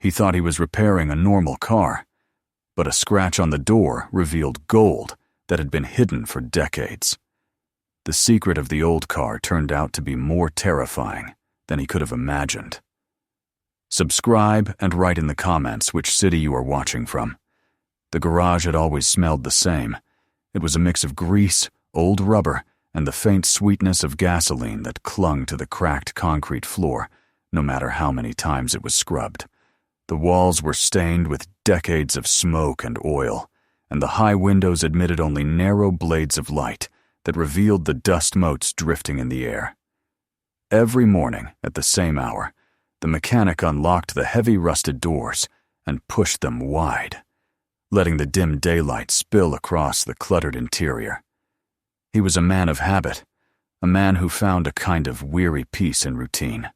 He thought he was repairing a normal car, but a scratch on the door revealed gold that had been hidden for decades. The secret of the old car turned out to be more terrifying than he could have imagined. Subscribe and write in the comments which city you are watching from. The garage had always smelled the same. It was a mix of grease, old rubber, and the faint sweetness of gasoline that clung to the cracked concrete floor, no matter how many times it was scrubbed. The walls were stained with decades of smoke and oil, and the high windows admitted only narrow blades of light that revealed the dust motes drifting in the air. Every morning, at the same hour, the mechanic unlocked the heavy rusted doors and pushed them wide, letting the dim daylight spill across the cluttered interior. He was a man of habit, a man who found a kind of weary peace in routine.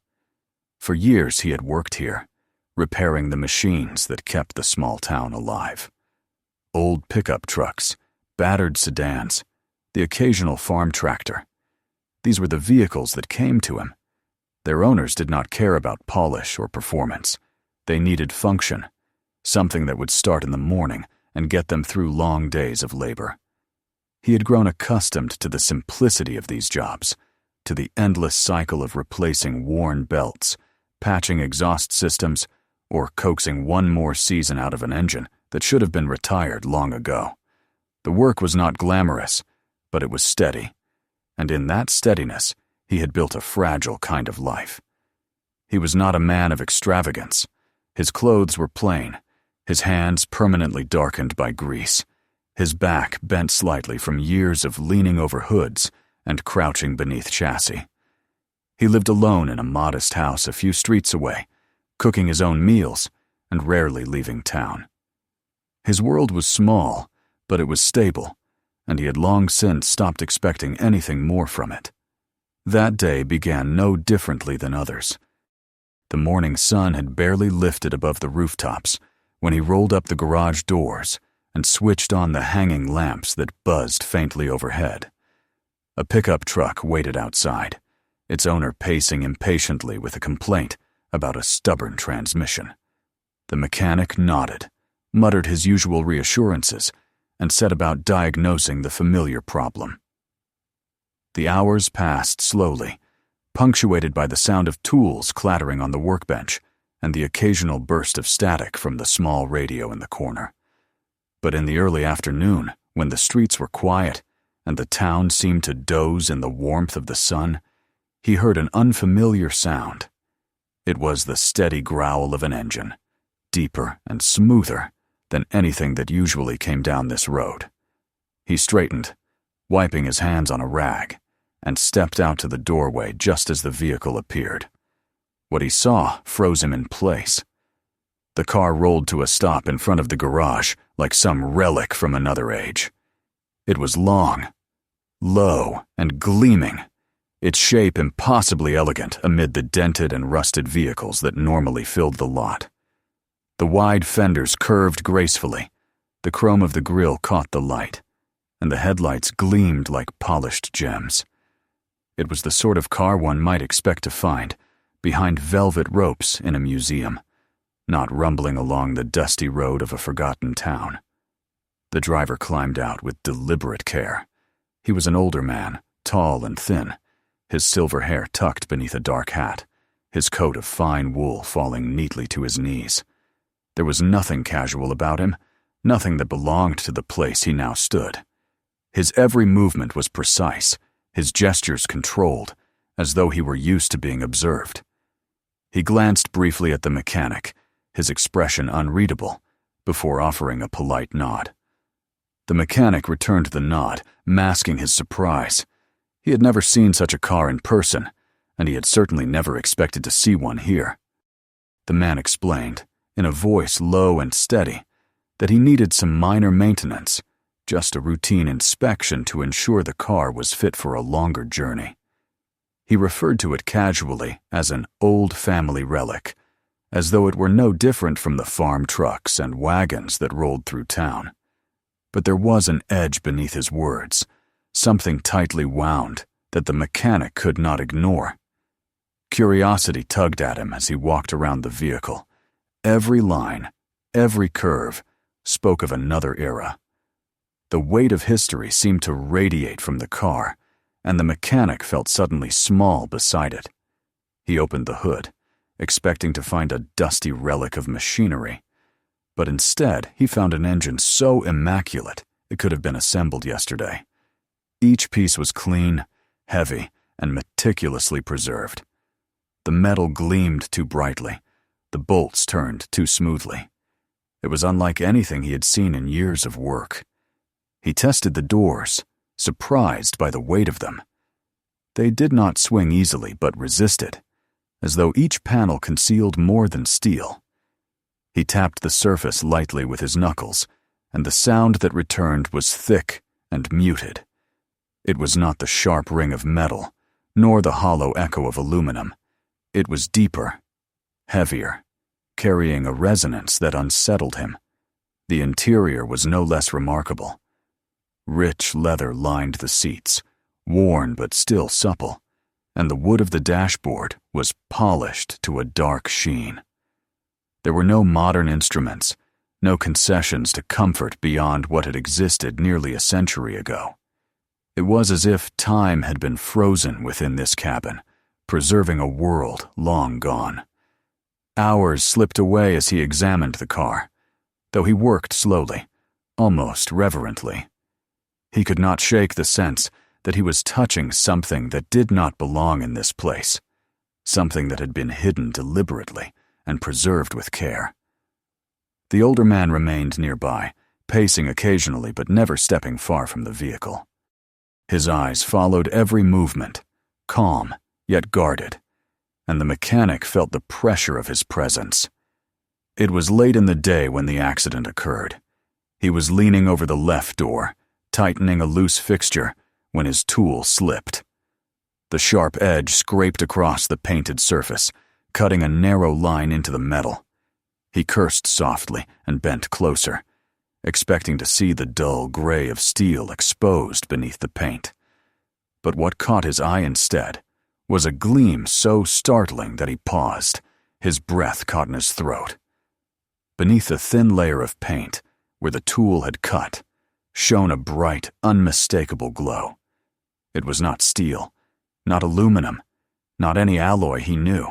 For years he had worked here, repairing the machines that kept the small town alive. Old pickup trucks, battered sedans, the occasional farm tractor. These were the vehicles that came to him. Their owners did not care about polish or performance. They needed function, something that would start in the morning and get them through long days of labor. He had grown accustomed to the simplicity of these jobs, to the endless cycle of replacing worn belts, patching exhaust systems, or coaxing one more season out of an engine that should have been retired long ago. The work was not glamorous, but it was steady, and in that steadiness, he had built a fragile kind of life. He was not a man of extravagance. His clothes were plain, his hands permanently darkened by grease, his back bent slightly from years of leaning over hoods and crouching beneath chassis. He lived alone in a modest house a few streets away, cooking his own meals and rarely leaving town. His world was small, but it was stable, and he had long since stopped expecting anything more from it. That day began no differently than others. The morning sun had barely lifted above the rooftops when he rolled up the garage doors and switched on the hanging lamps that buzzed faintly overhead. A pickup truck waited outside, its owner pacing impatiently with a complaint about a stubborn transmission. The mechanic nodded, muttered his usual reassurances, and set about diagnosing the familiar problem. The hours passed slowly, punctuated by the sound of tools clattering on the workbench and the occasional burst of static from the small radio in the corner. But in the early afternoon, when the streets were quiet and the town seemed to doze in the warmth of the sun, he heard an unfamiliar sound. It was the steady growl of an engine, deeper and smoother than anything that usually came down this road. He straightened, wiping his hands on a rag, and stepped out to the doorway just as the vehicle appeared. What he saw froze him in place. The car rolled to a stop in front of the garage like some relic from another age. It was long, low, and gleaming, its shape impossibly elegant amid the dented and rusted vehicles that normally filled the lot. The wide fenders curved gracefully, the chrome of the grille caught the light, and the headlights gleamed like polished gems. It was the sort of car one might expect to find behind velvet ropes in a museum, not rumbling along the dusty road of a forgotten town. The driver climbed out with deliberate care. He was an older man, tall and thin, his silver hair tucked beneath a dark hat, his coat of fine wool falling neatly to his knees. There was nothing casual about him, nothing that belonged to the place he now stood. His every movement was precise, his gestures controlled, as though he were used to being observed. He glanced briefly at the mechanic, his expression unreadable, before offering a polite nod. The mechanic returned the nod, masking his surprise. He had never seen such a car in person, and he had certainly never expected to see one here. The man explained, in a voice low and steady, that he needed some minor maintenance, just a routine inspection to ensure the car was fit for a longer journey. He referred to it casually as an old family relic, as though it were no different from the farm trucks and wagons that rolled through town. But there was an edge beneath his words, something tightly wound that the mechanic could not ignore. Curiosity tugged at him as he walked around the vehicle, Every line, every curve, spoke of another era. The weight of history seemed to radiate from the car, and the mechanic felt suddenly small beside it. He opened the hood, expecting to find a dusty relic of machinery, but instead he found an engine so immaculate it could have been assembled yesterday. Each piece was clean, heavy, and meticulously preserved. The metal gleamed too brightly, the bolts turned too smoothly. It was unlike anything he had seen in years of work. He tested the doors, surprised by the weight of them. They did not swing easily but resisted, as though each panel concealed more than steel. He tapped the surface lightly with his knuckles, and the sound that returned was thick and muted. It was not the sharp ring of metal, nor the hollow echo of aluminum. It was deeper, heavier, carrying a resonance that unsettled him. The interior was no less remarkable. Rich leather lined the seats, worn but still supple, and the wood of the dashboard was polished to a dark sheen. There were no modern instruments, no concessions to comfort beyond what had existed nearly a century ago. It was as if time had been frozen within this cabin, preserving a world long gone. Hours slipped away as he examined the car, though he worked slowly, almost reverently. He could not shake the sense that he was touching something that did not belong in this place, something that had been hidden deliberately and preserved with care. The older man remained nearby, pacing occasionally but never stepping far from the vehicle. His eyes followed every movement, calm yet guarded, and the mechanic felt the pressure of his presence. It was late in the day when the accident occurred. He was leaning over the left door, tightening a loose fixture, when his tool slipped. The sharp edge scraped across the painted surface, cutting a narrow line into the metal. He cursed softly and bent closer, expecting to see the dull gray of steel exposed beneath the paint. But what caught his eye instead was a gleam so startling that he paused, his breath caught in his throat. Beneath the thin layer of paint, where the tool had cut, shone a bright, unmistakable glow. It was not steel, not aluminum, not any alloy he knew.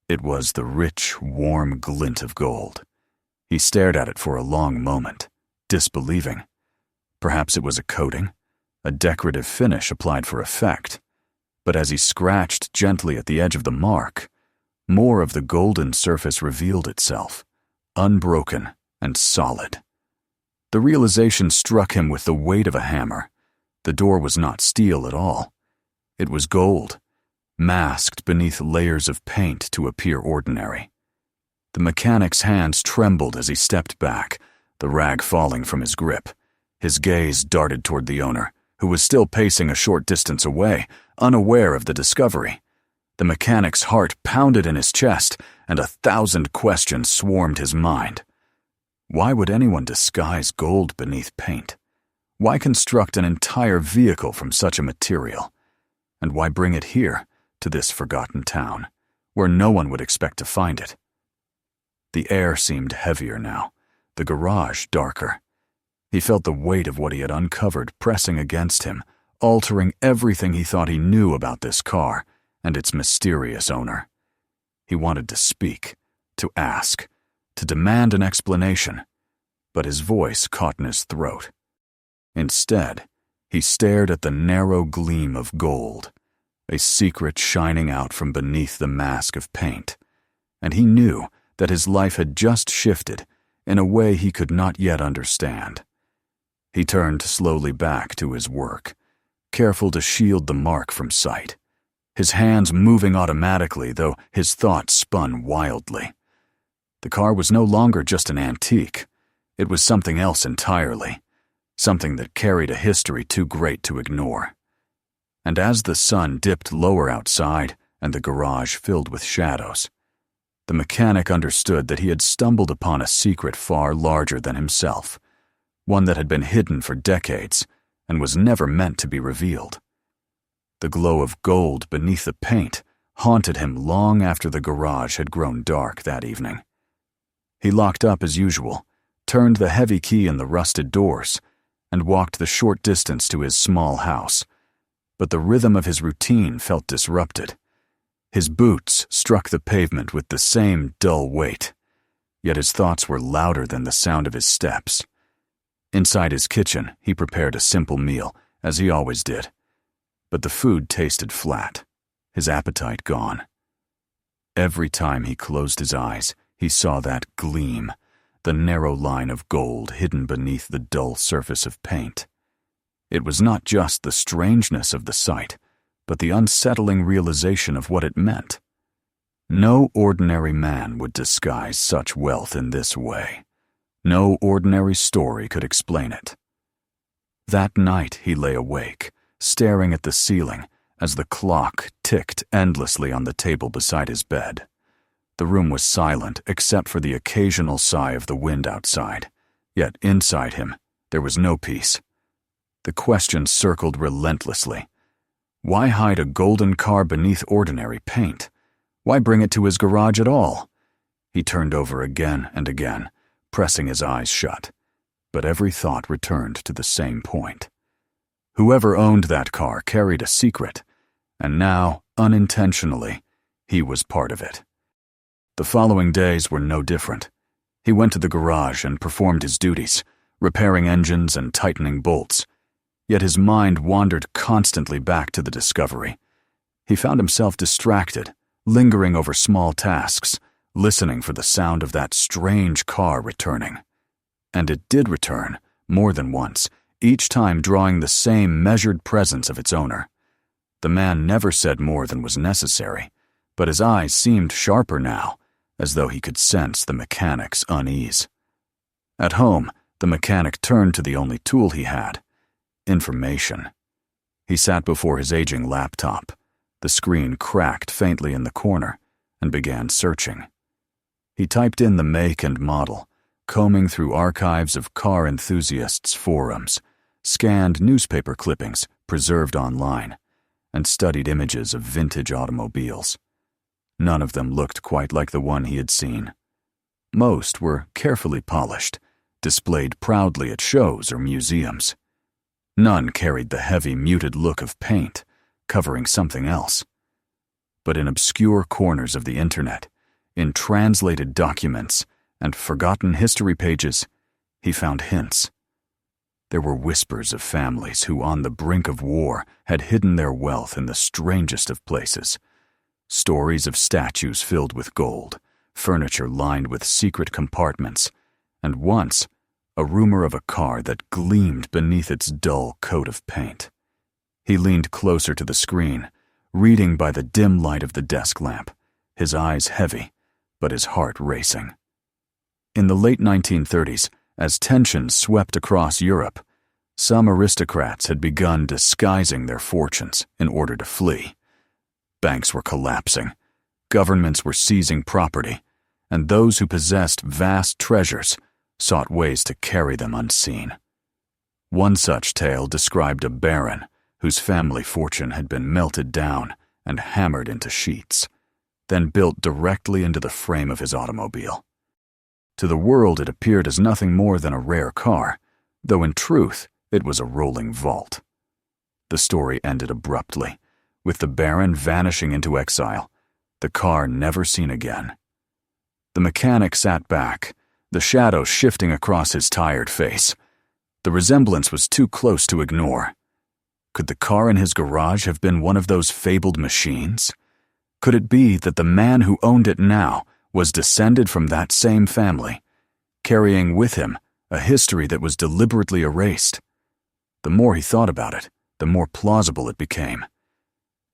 It was the rich, warm glint of gold. He stared at it for a long moment, disbelieving. Perhaps it was a coating, a decorative finish applied for effect. But as he scratched gently at the edge of the mark, more of the golden surface revealed itself, unbroken and solid. The realization struck him with the weight of a hammer. The door was not steel at all. It was gold, masked beneath layers of paint to appear ordinary. The mechanic's hands trembled as he stepped back, the rag falling from his grip. His gaze darted toward the owner, who was still pacing a short distance away, unaware of the discovery. The mechanic's heart pounded in his chest, and 1,000 questions swarmed his mind. Why would anyone disguise gold beneath paint? Why construct an entire vehicle from such a material? And why bring it here, to this forgotten town, where no one would expect to find it? The air seemed heavier now, the garage darker. He felt the weight of what he had uncovered pressing against him, altering everything he thought he knew about this car and its mysterious owner. He wanted to speak, to ask, to demand an explanation, but his voice caught in his throat. Instead, he stared at the narrow gleam of gold, a secret shining out from beneath the mask of paint, and he knew that his life had just shifted in a way he could not yet understand. He turned slowly back to his work, careful to shield the mark from sight, his hands moving automatically, though his thoughts spun wildly. The car was no longer just an antique. It was something else entirely, something that carried a history too great to ignore. And as the sun dipped lower outside and the garage filled with shadows, the mechanic understood that he had stumbled upon a secret far larger than himself, one that had been hidden for decades and was never meant to be revealed. The glow of gold beneath the paint haunted him long after the garage had grown dark that evening. He locked up as usual, turned the heavy key in the rusted doors, and walked the short distance to his small house. But the rhythm of his routine felt disrupted. His boots struck the pavement with the same dull weight, yet his thoughts were louder than the sound of his steps. Inside his kitchen, he prepared a simple meal, as he always did. But the food tasted flat, his appetite gone. Every time he closed his eyes, he saw that gleam, the narrow line of gold hidden beneath the dull surface of paint. It was not just the strangeness of the sight, but the unsettling realization of what it meant. No ordinary man would disguise such wealth in this way. No ordinary story could explain it. That night he lay awake, staring at the ceiling as the clock ticked endlessly on the table beside his bed. The room was silent except for the occasional sigh of the wind outside, yet inside him there was no peace. The question circled relentlessly. Why hide a golden car beneath ordinary paint? Why bring it to his garage at all? He turned over again and again, pressing his eyes shut, but every thought returned to the same point. Whoever owned that car carried a secret, and now, unintentionally, he was part of it. The following days were no different. He went to the garage and performed his duties, repairing engines and tightening bolts. Yet his mind wandered constantly back to the discovery. He found himself distracted, lingering over small tasks, listening for the sound of that strange car returning. And it did return, more than once, each time drawing the same measured presence of its owner. The man never said more than was necessary, but his eyes seemed sharper now, as though he could sense the mechanic's unease. At home, the mechanic turned to the only tool he had: information. He sat before his aging laptop. The screen cracked faintly in the corner, and began searching. He typed in the make and model, combing through archives of car enthusiasts' forums, scanned newspaper clippings preserved online, and studied images of vintage automobiles. None of them looked quite like the one he had seen. Most were carefully polished, displayed proudly at shows or museums. None carried the heavy, muted look of paint, covering something else. But in obscure corners of the internet, in translated documents and forgotten history pages, he found hints. There were whispers of families who, on the brink of war, had hidden their wealth in the strangest of places. Stories of statues filled with gold, furniture lined with secret compartments, and once, a rumor of a car that gleamed beneath its dull coat of paint. He leaned closer to the screen, reading by the dim light of the desk lamp, his eyes heavy, but his heart racing. In the late 1930s, as tensions swept across Europe, some aristocrats had begun disguising their fortunes in order to flee. Banks were collapsing, governments were seizing property, and those who possessed vast treasures sought ways to carry them unseen. One such tale described a baron whose family fortune had been melted down and hammered into sheets, then built directly into the frame of his automobile. To the world it appeared as nothing more than a rare car, though in truth it was a rolling vault. The story ended abruptly, with the baron vanishing into exile, the car never seen again. The mechanic sat back, the shadow shifting across his tired face. The resemblance was too close to ignore. Could the car in his garage have been one of those fabled machines? Could it be that the man who owned it now was descended from that same family, carrying with him a history that was deliberately erased? The more he thought about it, the more plausible it became.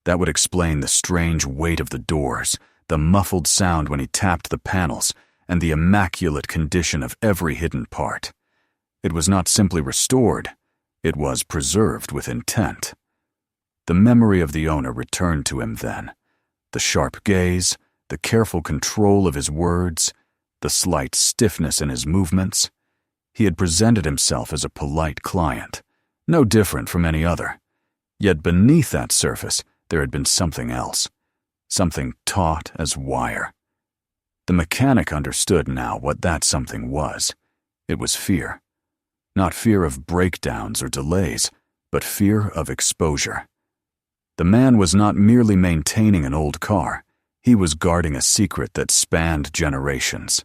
That would explain the strange weight of the doors, the muffled sound when he tapped the panels, and the immaculate condition of every hidden part. It was not simply restored, it was preserved with intent. The memory of the owner returned to him then. The sharp gaze, the careful control of his words, the slight stiffness in his movements. He had presented himself as a polite client, no different from any other. Yet beneath that surface, there had been something else, something taut as wire. The mechanic understood now what that something was. It was fear. Not fear of breakdowns or delays, but fear of exposure. The man was not merely maintaining an old car. He was guarding a secret that spanned generations.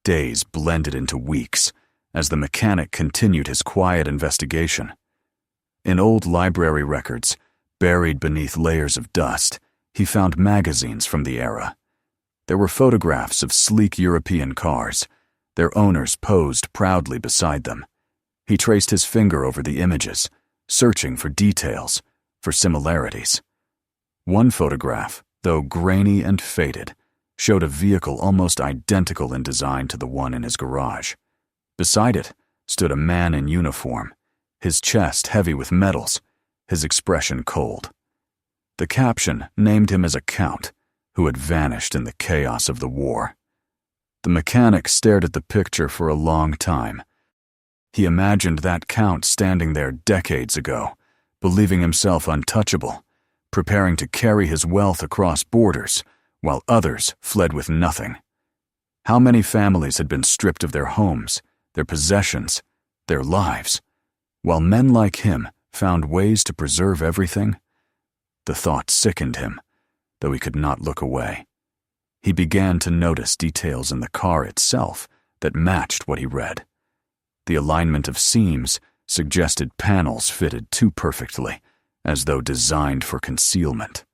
Days blended into weeks as the mechanic continued his quiet investigation. In old library records, buried beneath layers of dust, he found magazines from the era. There were photographs of sleek European cars. Their owners posed proudly beside them. He traced his finger over the images, searching for details, for similarities. One photograph, though grainy and faded, showed a vehicle almost identical in design to the one in his garage. Beside it stood a man in uniform, his chest heavy with medals, his expression cold. The caption named him as a count who had vanished in the chaos of the war. The mechanic stared at the picture for a long time. He imagined that count standing there decades ago, believing himself untouchable, preparing to carry his wealth across borders, while others fled with nothing. How many families had been stripped of their homes, their possessions, their lives, while men like him found ways to preserve everything? The thought sickened him, though he could not look away. He began to notice details in the car itself that matched what he read. The alignment of seams suggested panels fitted too perfectly, as though designed for concealment.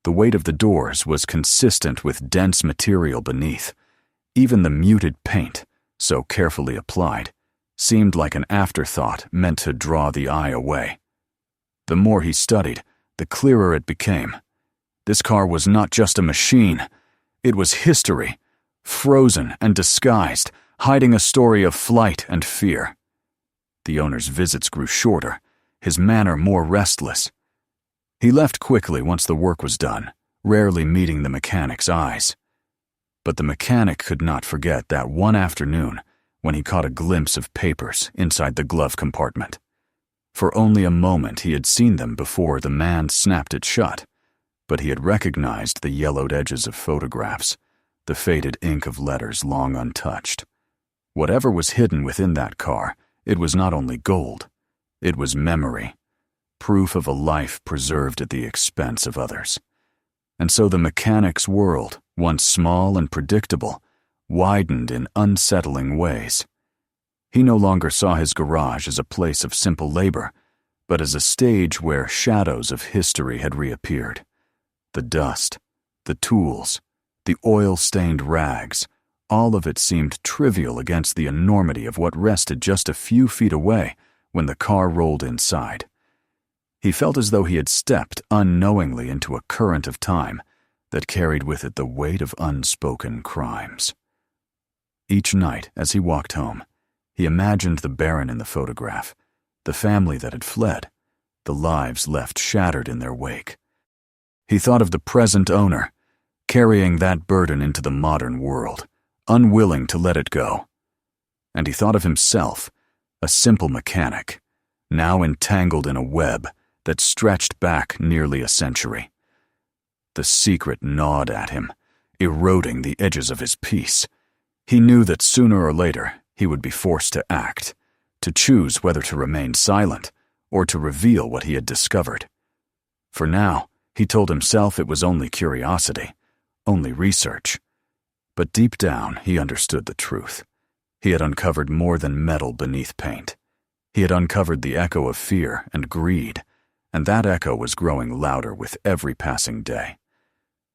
The weight of the doors was consistent with dense material beneath. Even the muted paint, so carefully applied, seemed like an afterthought meant to draw the eye away. The more he studied, the clearer it became. This car was not just a machine. It was history, frozen and disguised, hiding a story of flight and fear. The owner's visits grew shorter, his manner more restless. He left quickly once the work was done, rarely meeting the mechanic's eyes. But the mechanic could not forget that one afternoon when he caught a glimpse of papers inside the glove compartment. For only a moment he had seen them before the man snapped it shut, but he had recognized the yellowed edges of photographs, the faded ink of letters long untouched. Whatever was hidden within that car, it was not only gold, it was memory, proof of a life preserved at the expense of others. And so the mechanic's world, once small and predictable, widened in unsettling ways. He no longer saw his garage as a place of simple labor, but as a stage where shadows of history had reappeared. The dust, the tools, the oil-stained rags, all of it seemed trivial against the enormity of what rested just a few feet away when the car rolled inside. He felt as though he had stepped unknowingly into a current of time that carried with it the weight of unspoken crimes. Each night, as he walked home, he imagined the Baron in the photograph, the family that had fled, the lives left shattered in their wake. He thought of the present owner, carrying that burden into the modern world, unwilling to let it go. And he thought of himself, a simple mechanic, now entangled in a web that stretched back nearly a century. The secret gnawed at him, eroding the edges of his peace. He knew that sooner or later he would be forced to act, to choose whether to remain silent or to reveal what he had discovered. For now, he told himself it was only curiosity, only research. But deep down, he understood the truth. He had uncovered more than metal beneath paint. He had uncovered the echo of fear and greed, and that echo was growing louder with every passing day.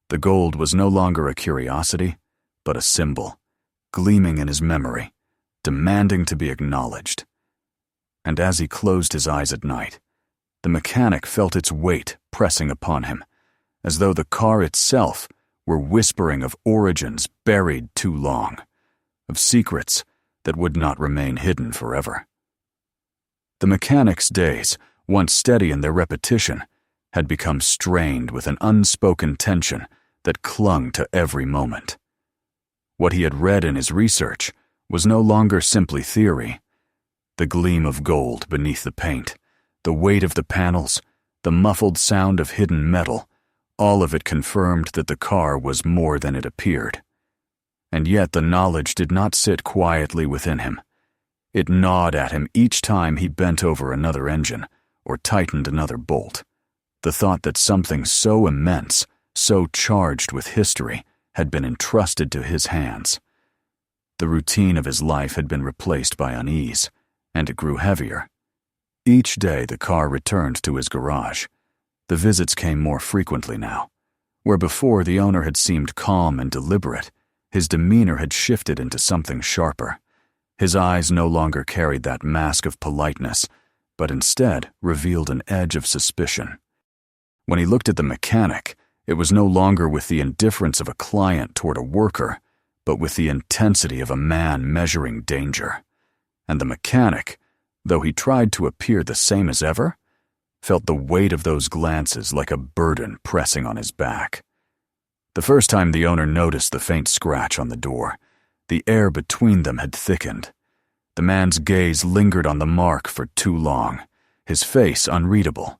The gold was no longer a curiosity, but a symbol, gleaming in his memory, demanding to be acknowledged. And as he closed his eyes at night, the mechanic felt its weight pressing upon him, as though the car itself were whispering of origins buried too long, of secrets that would not remain hidden forever. The mechanic's days, once steady in their repetition, had become strained with an unspoken tension that clung to every moment. What he had read in his research was no longer simply theory. The gleam of gold beneath the paint, the weight of the panels, the muffled sound of hidden metal, all of it confirmed that the car was more than it appeared. And yet the knowledge did not sit quietly within him. It gnawed at him each time he bent over another engine or tightened another bolt. The thought that something so immense, so charged with history, had been entrusted to his hands. The routine of his life had been replaced by unease, and it grew heavier. Each day the car returned to his garage. The visits came more frequently now. Where before the owner had seemed calm and deliberate, his demeanor had shifted into something sharper. His eyes no longer carried that mask of politeness, but instead revealed an edge of suspicion. When he looked at the mechanic, it was no longer with the indifference of a client toward a worker, but with the intensity of a man measuring danger. And the mechanic, though he tried to appear the same as ever, felt the weight of those glances like a burden pressing on his back. The first time the owner noticed the faint scratch on the door, the air between them had thickened. The man's gaze lingered on the mark for too long, his face unreadable.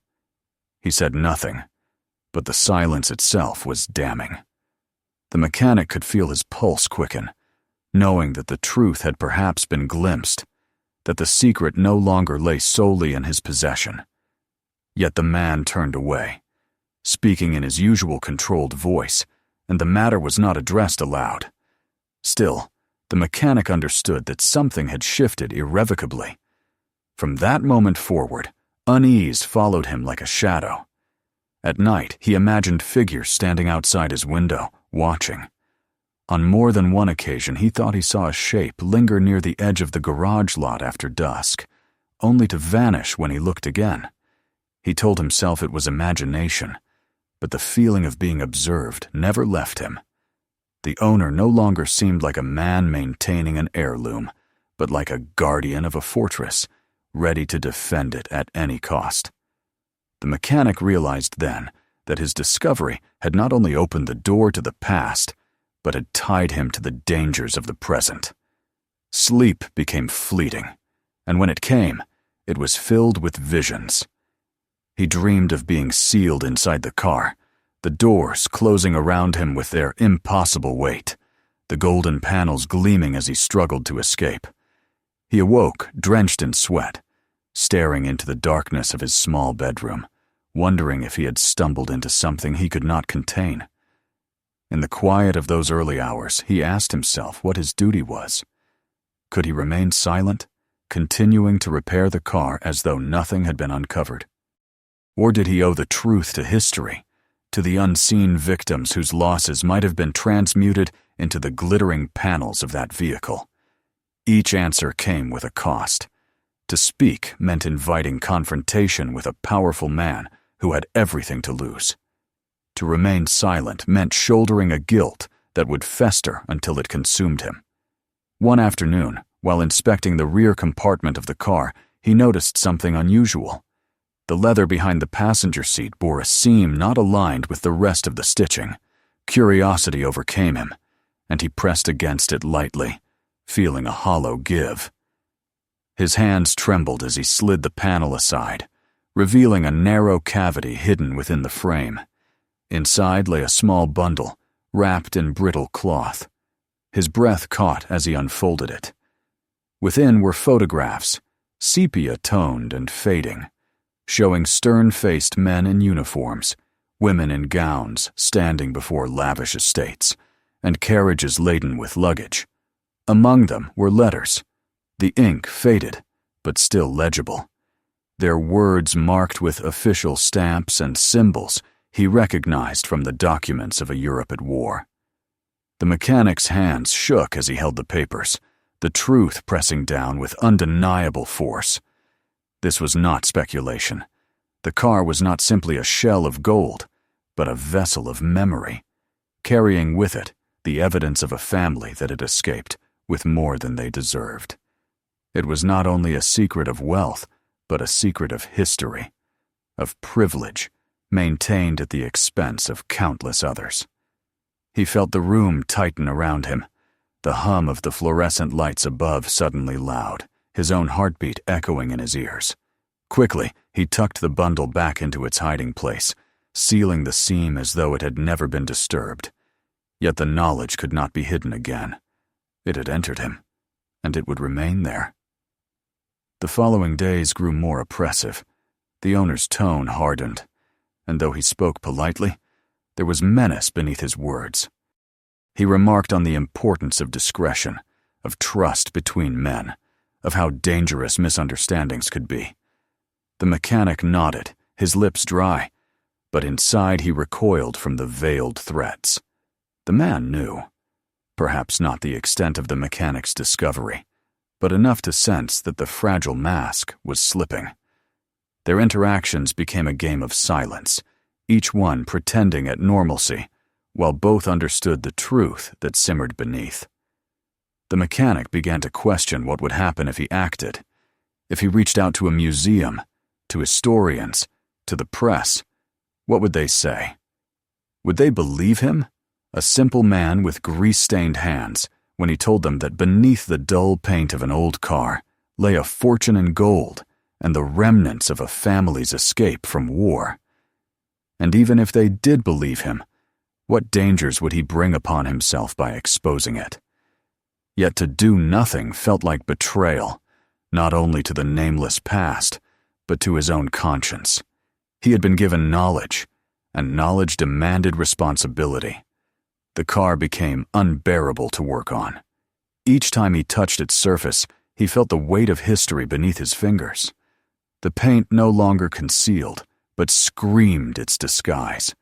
He said nothing, but the silence itself was damning. The mechanic could feel his pulse quicken, knowing that the truth had perhaps been glimpsed, that the secret no longer lay solely in his possession. Yet the man turned away, speaking in his usual controlled voice, and the matter was not addressed aloud. Still, the mechanic understood that something had shifted irrevocably. From that moment forward, unease followed him like a shadow. At night, he imagined figures standing outside his window, watching. On more than one occasion, he thought he saw a shape linger near the edge of the garage lot after dusk, only to vanish when he looked again. He told himself it was imagination, but the feeling of being observed never left him. The owner no longer seemed like a man maintaining an heirloom, but like a guardian of a fortress, ready to defend it at any cost. The mechanic realized then that his discovery had not only opened the door to the past, but had tied him to the dangers of the present. Sleep became fleeting, and when it came, it was filled with visions. He dreamed of being sealed inside the car, the doors closing around him with their impossible weight, the golden panels gleaming as he struggled to escape. He awoke, drenched in sweat, staring into the darkness of his small bedroom, wondering if he had stumbled into something he could not contain. In the quiet of those early hours, he asked himself what his duty was. Could he remain silent, continuing to repair the car as though nothing had been uncovered? Or did he owe the truth to history, to the unseen victims whose losses might have been transmuted into the glittering panels of that vehicle? Each answer came with a cost. To speak meant inviting confrontation with a powerful man who had everything to lose. To remain silent meant shouldering a guilt that would fester until it consumed him. One afternoon, while inspecting the rear compartment of the car, he noticed something unusual. The leather behind the passenger seat bore a seam not aligned with the rest of the stitching. Curiosity overcame him, and he pressed against it lightly, feeling a hollow give. His hands trembled as he slid the panel aside, revealing a narrow cavity hidden within the frame. Inside lay a small bundle, wrapped in brittle cloth. His breath caught as he unfolded it. Within were photographs, sepia-toned and fading, showing stern-faced men in uniforms, women in gowns standing before lavish estates, and carriages laden with luggage. Among them were letters, the ink faded, but still legible. Their words marked with official stamps and symbols he recognized from the documents of a Europe at war. The mechanic's hands shook as he held the papers, the truth pressing down with undeniable force. This was not speculation. The car was not simply a shell of gold, but a vessel of memory, carrying with it the evidence of a family that had escaped with more than they deserved. It was not only a secret of wealth, but a secret of history, of privilege, maintained at the expense of countless others. He felt the room tighten around him, the hum of the fluorescent lights above suddenly loud, his own heartbeat echoing in his ears. Quickly, he tucked the bundle back into its hiding place, sealing the seam as though it had never been disturbed. Yet the knowledge could not be hidden again. It had entered him, and it would remain there. The following days grew more oppressive. The owner's tone hardened, and though he spoke politely, there was menace beneath his words. He remarked on the importance of discretion, of trust between men, of how dangerous misunderstandings could be. The mechanic nodded, his lips dry, but inside he recoiled from the veiled threats. The man knew. Perhaps not the extent of the mechanic's discovery, but enough to sense that the fragile mask was slipping. Their interactions became a game of silence, each one pretending at normalcy, while both understood the truth that simmered beneath. The mechanic began to question what would happen if he acted, if he reached out to a museum, to historians, to the press. What would they say? Would they believe him, a simple man with grease-stained hands, when he told them that beneath the dull paint of an old car lay a fortune in gold and the remnants of a family's escape from war? And even if they did believe him, what dangers would he bring upon himself by exposing it? Yet to do nothing felt like betrayal, not only to the nameless past, but to his own conscience. He had been given knowledge, and knowledge demanded responsibility. The car became unbearable to work on. Each time he touched its surface, he felt the weight of history beneath his fingers. The paint no longer concealed, but screamed its disguise.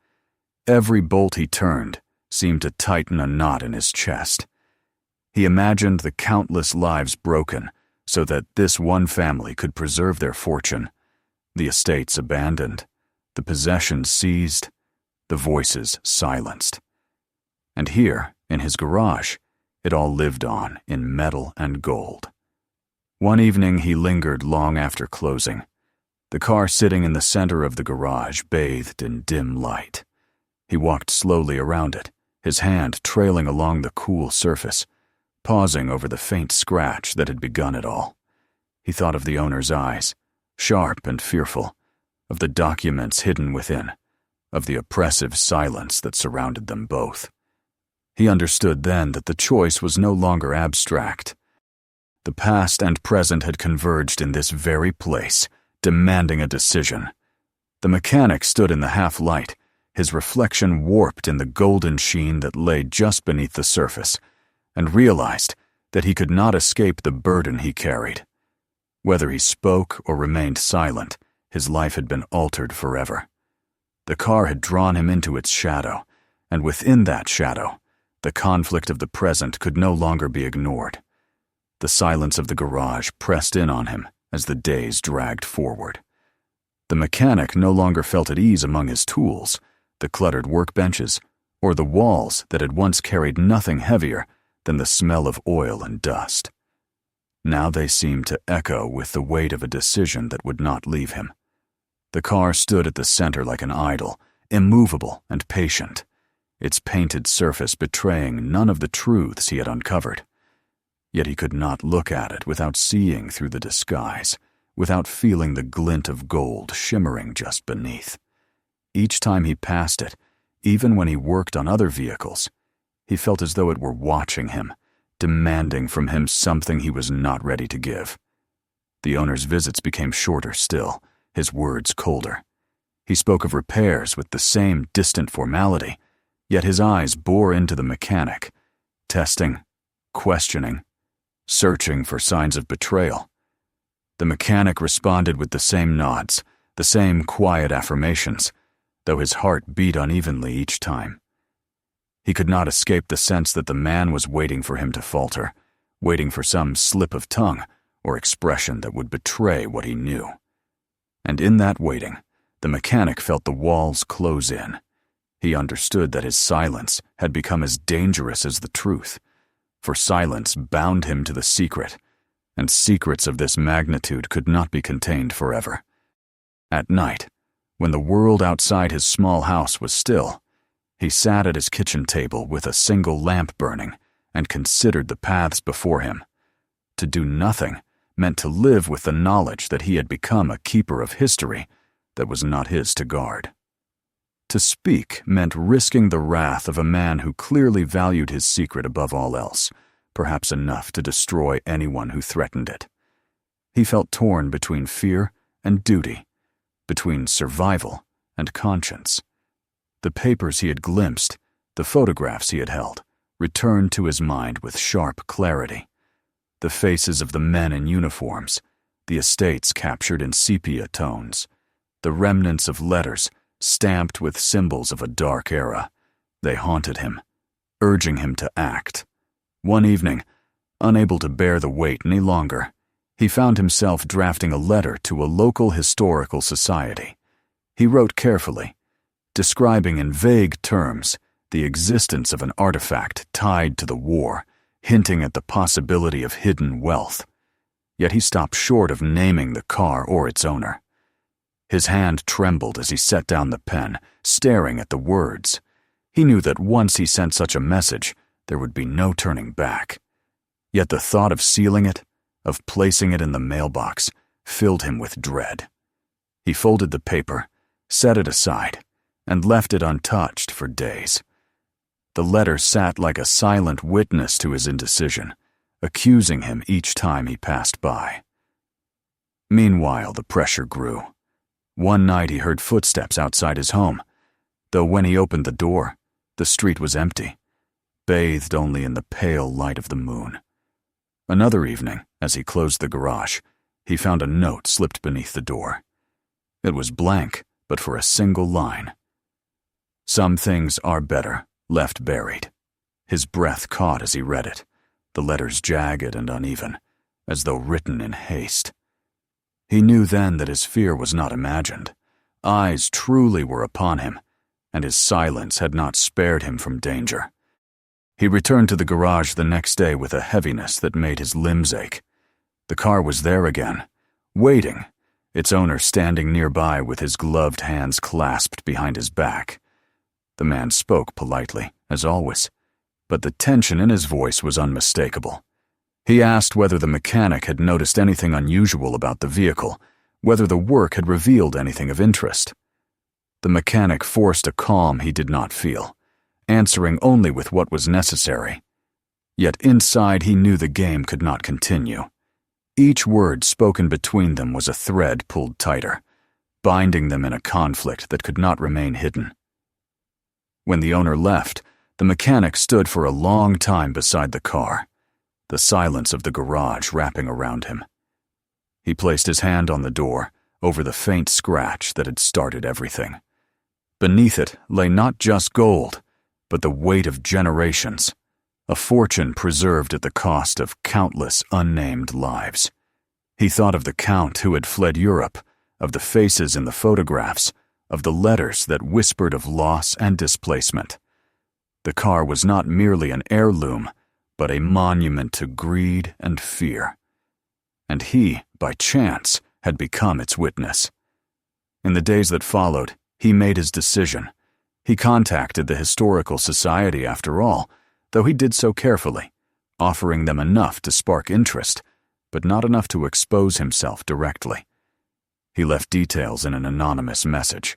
Every bolt he turned seemed to tighten a knot in his chest. He imagined the countless lives broken so that this one family could preserve their fortune, the estates abandoned, the possessions seized, the voices silenced. And here, in his garage, it all lived on in metal and gold. One evening he lingered long after closing, the car sitting in the center of the garage bathed in dim light. He walked slowly around it, his hand trailing along the cool surface, pausing over the faint scratch that had begun it all. He thought of the owner's eyes, sharp and fearful, of the documents hidden within, of the oppressive silence that surrounded them both. He understood then that the choice was no longer abstract. The past and present had converged in this very place, demanding a decision. The mechanic stood in the half-light, his reflection warped in the golden sheen that lay just beneath the surface, and realized that he could not escape the burden he carried. Whether he spoke or remained silent, his life had been altered forever. The car had drawn him into its shadow, and within that shadow, the conflict of the present could no longer be ignored. The silence of the garage pressed in on him as the days dragged forward. The mechanic no longer felt at ease among his tools, the cluttered workbenches, or the walls that had once carried nothing heavier than the smell of oil and dust. Now they seemed to echo with the weight of a decision that would not leave him. The car stood at the center like an idol, immovable and patient, its painted surface betraying none of the truths he had uncovered. Yet he could not look at it without seeing through the disguise, without feeling the glint of gold shimmering just beneath. Each time he passed it, even when he worked on other vehicles, he felt as though it were watching him, demanding from him something he was not ready to give. The owner's visits became shorter still, his words colder. He spoke of repairs with the same distant formality, yet his eyes bore into the mechanic, testing, questioning, searching for signs of betrayal. The mechanic responded with the same nods, the same quiet affirmations, though his heart beat unevenly each time. He could not escape the sense that the man was waiting for him to falter, waiting for some slip of tongue or expression that would betray what he knew. And in that waiting, the mechanic felt the walls close in. He understood that his silence had become as dangerous as the truth, for silence bound him to the secret, and secrets of this magnitude could not be contained forever. At night, when the world outside his small house was still, he sat at his kitchen table with a single lamp burning and considered the paths before him. To do nothing meant to live with the knowledge that he had become a keeper of history that was not his to guard. To speak meant risking the wrath of a man who clearly valued his secret above all else, perhaps enough to destroy anyone who threatened it. He felt torn between fear and duty, between survival and conscience. The papers he had glimpsed, the photographs he had held, returned to his mind with sharp clarity. The faces of the men in uniforms, the estates captured in sepia tones, the remnants of letters stamped with symbols of a dark era. They haunted him, urging him to act. One evening, unable to bear the weight any longer, he found himself drafting a letter to a local historical society. He wrote carefully, describing in vague terms the existence of an artifact tied to the war, hinting at the possibility of hidden wealth. Yet he stopped short of naming the car or its owner. His hand trembled as he set down the pen, staring at the words. He knew that once he sent such a message, there would be no turning back. Yet the thought of sealing it, of placing it in the mailbox, filled him with dread. He folded the paper, set it aside, and left it untouched for days. The letter sat like a silent witness to his indecision, accusing him each time he passed by. Meanwhile, the pressure grew. One night he heard footsteps outside his home, though when he opened the door, the street was empty, bathed only in the pale light of the moon. Another evening, as he closed the garage, he found a note slipped beneath the door. It was blank, but for a single line. Some things are better left buried. His breath caught as he read it, the letters jagged and uneven, as though written in haste. He knew then that his fear was not imagined. Eyes truly were upon him, and his silence had not spared him from danger. He returned to the garage the next day with a heaviness that made his limbs ache. The car was there again, waiting, its owner standing nearby with his gloved hands clasped behind his back. The man spoke politely, as always, but the tension in his voice was unmistakable. He asked whether the mechanic had noticed anything unusual about the vehicle, whether the work had revealed anything of interest. The mechanic forced a calm he did not feel, answering only with what was necessary. Yet inside he knew the game could not continue. Each word spoken between them was a thread pulled tighter, binding them in a conflict that could not remain hidden. When the owner left, the mechanic stood for a long time beside the car, the silence of the garage wrapping around him. He placed his hand on the door, over the faint scratch that had started everything. Beneath it lay not just gold, but the weight of generations, a fortune preserved at the cost of countless unnamed lives. He thought of the Count who had fled Europe, of the faces in the photographs, of the letters that whispered of loss and displacement. The car was not merely an heirloom, but a monument to greed and fear. And he, by chance, had become its witness. In the days that followed, he made his decision. He contacted the Historical Society after all, though he did so carefully, offering them enough to spark interest, but not enough to expose himself directly. He left details in an anonymous message,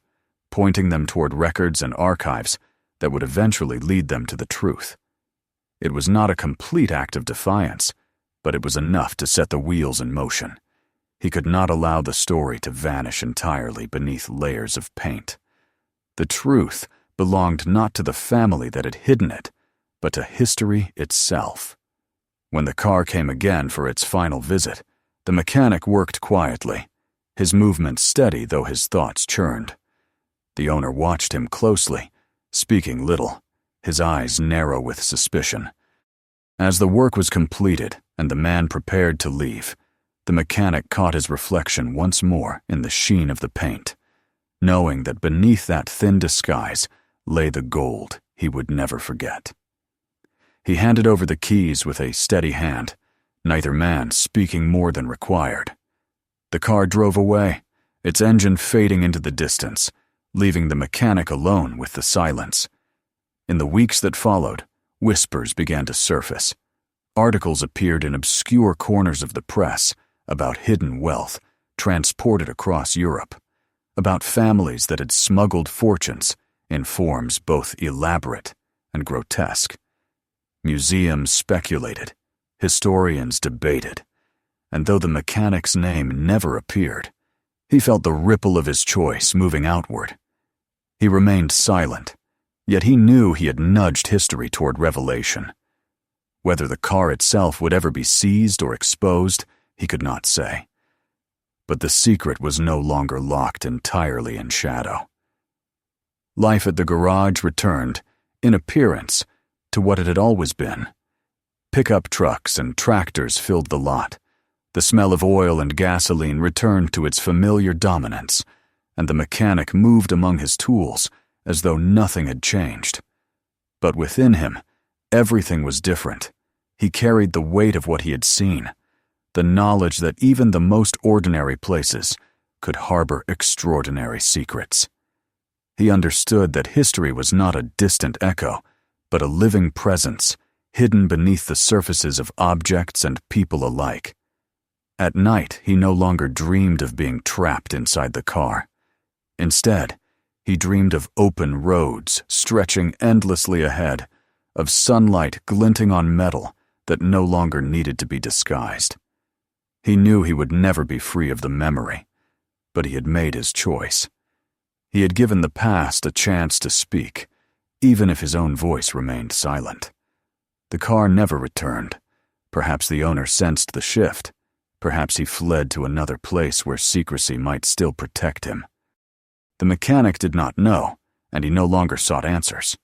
pointing them toward records and archives that would eventually lead them to the truth. It was not a complete act of defiance, but it was enough to set the wheels in motion. He could not allow the story to vanish entirely beneath layers of paint. The truth belonged not to the family that had hidden it, but to history itself. When the car came again for its final visit, the mechanic worked quietly, his movements steady though his thoughts churned. The owner watched him closely, speaking little, his eyes narrow with suspicion. As the work was completed and the man prepared to leave, the mechanic caught his reflection once more in the sheen of the paint, knowing that beneath that thin disguise lay the gold he would never forget. He handed over the keys with a steady hand, neither man speaking more than required. The car drove away, its engine fading into the distance, leaving the mechanic alone with the silence. In the weeks that followed, whispers began to surface. Articles appeared in obscure corners of the press about hidden wealth transported across Europe, about families that had smuggled fortunes in forms both elaborate and grotesque. Museums speculated, historians debated, and though the mechanic's name never appeared, he felt the ripple of his choice moving outward. He remained silent, yet he knew he had nudged history toward revelation. Whether the car itself would ever be seized or exposed, he could not say. But the secret was no longer locked entirely in shadow. Life at the garage returned, in appearance, to what it had always been. Pickup trucks and tractors filled the lot. The smell of oil and gasoline returned to its familiar dominance, and the mechanic moved among his tools as though nothing had changed. But within him, everything was different. He carried the weight of what he had seen, the knowledge that even the most ordinary places could harbor extraordinary secrets. He understood that history was not a distant echo, but a living presence, hidden beneath the surfaces of objects and people alike. At night, he no longer dreamed of being trapped inside the car. Instead, he dreamed of open roads stretching endlessly ahead, of sunlight glinting on metal that no longer needed to be disguised. He knew he would never be free of the memory, but he had made his choice. He had given the past a chance to speak, even if his own voice remained silent. The car never returned. Perhaps the owner sensed the shift. Perhaps he fled to another place where secrecy might still protect him. The mechanic did not know, and he no longer sought answers.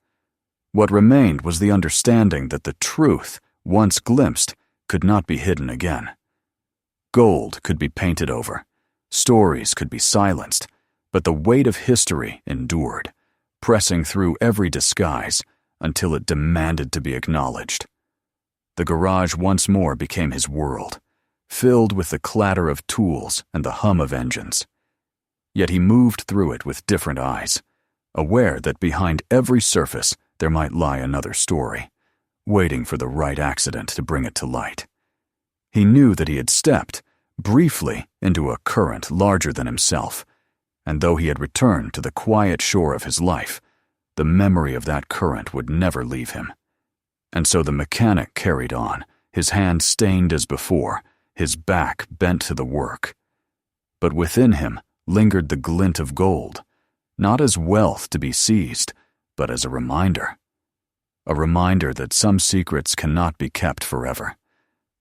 What remained was the understanding that the truth, once glimpsed, could not be hidden again. Gold could be painted over, stories could be silenced, but the weight of history endured, pressing through every disguise until it demanded to be acknowledged. The garage once more became his world, filled with the clatter of tools and the hum of engines. Yet he moved through it with different eyes, aware that behind every surface there might lie another story, waiting for the right accident to bring it to light. He knew that he had stepped, briefly, into a current larger than himself, and though he had returned to the quiet shore of his life, the memory of that current would never leave him. And so the mechanic carried on, his hands stained as before, his back bent to the work. But within him lingered the glint of gold, not as wealth to be seized, but as a reminder. A reminder that some secrets cannot be kept forever,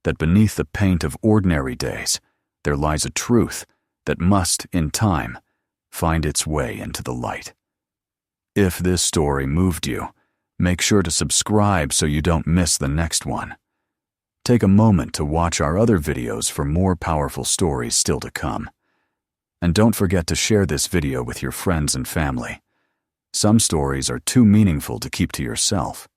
that beneath the paint of ordinary days there lies a truth that must, in time, find its way into the light. If this story moved you, make sure to subscribe so you don't miss the next one. Take a moment to watch our other videos for more powerful stories still to come. And don't forget to share this video with your friends and family. Some stories are too meaningful to keep to yourself.